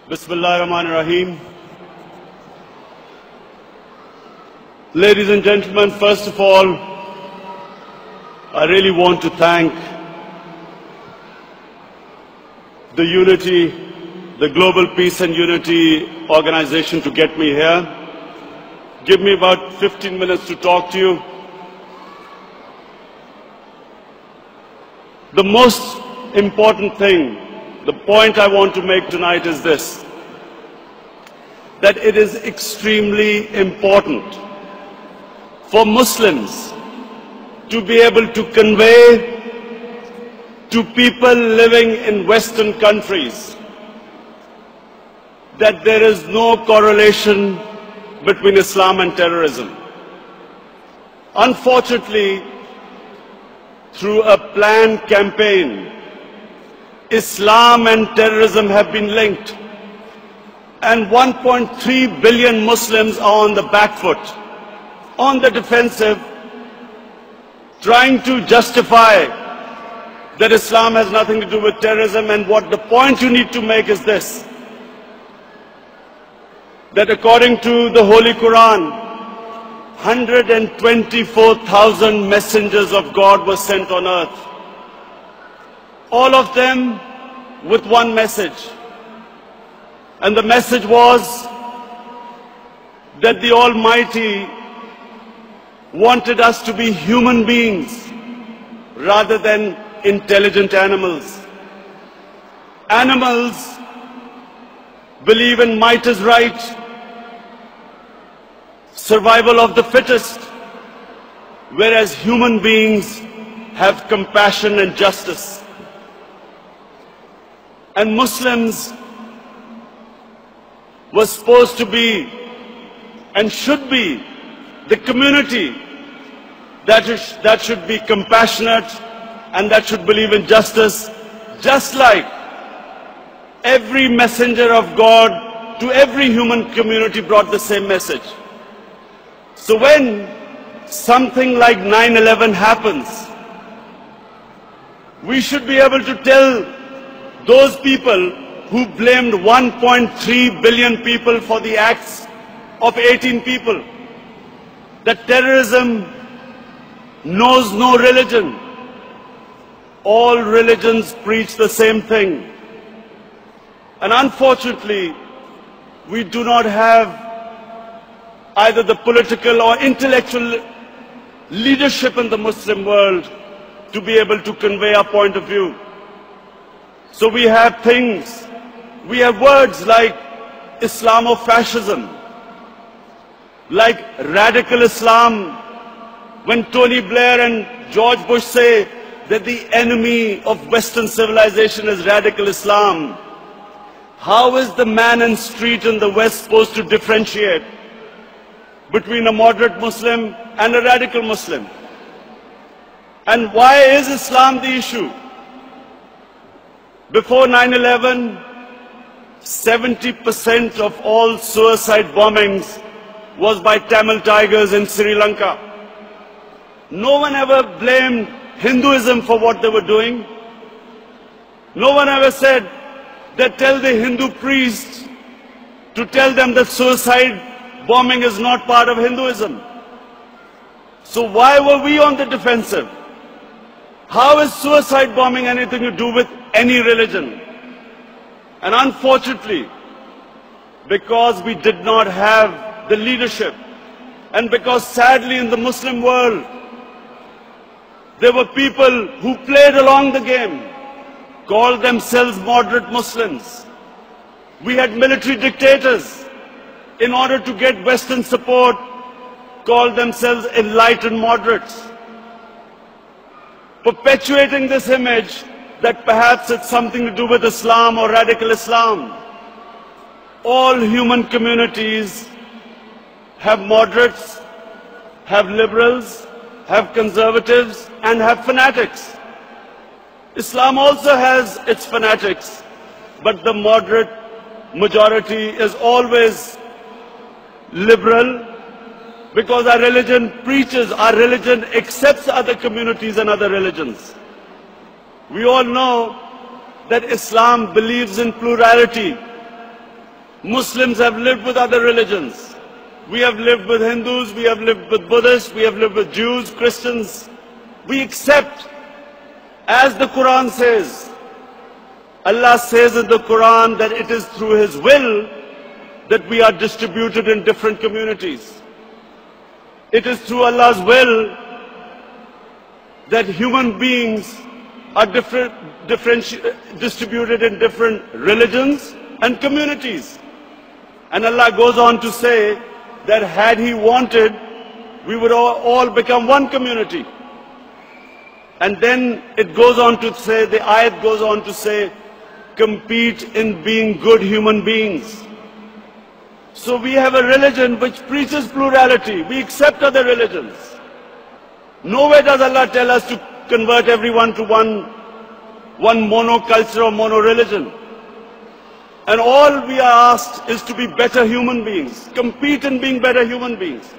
Bismillahirrahmanirrahim. Ladies and gentlemen, first of all, I really want to thank the Unity, the Global Peace and Unity organization to get me here. Give me about 15 minutes to talk to you. The most important thing, the point I want to make tonight is this, that it is extremely important for Muslims to be able to convey to people living in Western countries that there is no correlation between Islam and terrorism. Unfortunately, through a planned campaign, Islam and terrorism have been linked, and 1.3 billion Muslims are on the back foot, on the defensive, trying to justify that Islam has nothing to do with terrorism. And what the point you need to make is this, that according to the Holy Quran, 124,000 messengers of God were sent on earth. All of them with one message. And the message was that the Almighty wanted us to be human beings rather than intelligent animals. Animals believe in might is right, survival of the fittest, whereas human beings have compassion and justice. And Muslims were supposed to be and should be the community that should be compassionate and that should believe in justice, just like every messenger of God to every human community brought the same message. So when something like 9/11 happens, we should be able to tell those people who blamed 1.3 billion people for the acts of 18 people that terrorism knows no religion. All religions preach the same thing. And unfortunately, we do not have either the political or intellectual leadership in the Muslim world to be able to convey our point of view. So we have things, we have words like Islamofascism, like radical Islam. When Tony Blair and George Bush say that the enemy of Western civilization is radical Islam, how is the man in the street in the West supposed to differentiate between a moderate Muslim and a radical Muslim? And why is Islam the issue? Before 9/11, 70% of all suicide bombings was by Tamil Tigers in Sri Lanka. No one ever blamed Hinduism for what they were doing. No one ever said that tell the Hindu priests to tell them that suicide bombing is not part of Hinduism. So why were we on the defensive? How is suicide bombing anything to do with any religion? And unfortunately, because we did not have the leadership, and because sadly in the Muslim world, there were people who played along the game, called themselves moderate Muslims. We had military dictators, in order to get Western support, called themselves enlightened moderates, perpetuating this image that perhaps it's something to do with Islam or radical Islam. All human communities have moderates, have liberals, have conservatives, and have fanatics. Islam also has its fanatics, but the moderate majority is always liberal, because our religion preaches, our religion accepts other communities and other religions. We all know that Islam believes in plurality. Muslims have lived with other religions. We have lived with Hindus, we have lived with Buddhists, we have lived with Jews, Christians. We accept, as the Quran says, Allah says in the Quran that it is through His will that we are distributed in different communities. It is through Allah's will that human beings are distributed in different religions and communities. And Allah goes on to say that had He wanted, we would all become one community. And then it goes on to say, the ayat goes on to say, compete in being good human beings. So we have a religion which preaches plurality. We accept other religions. Nowhere does Allah tell us to convert everyone to one monoculture or mono-religion. And all we are asked is to be better human beings, compete in being better human beings.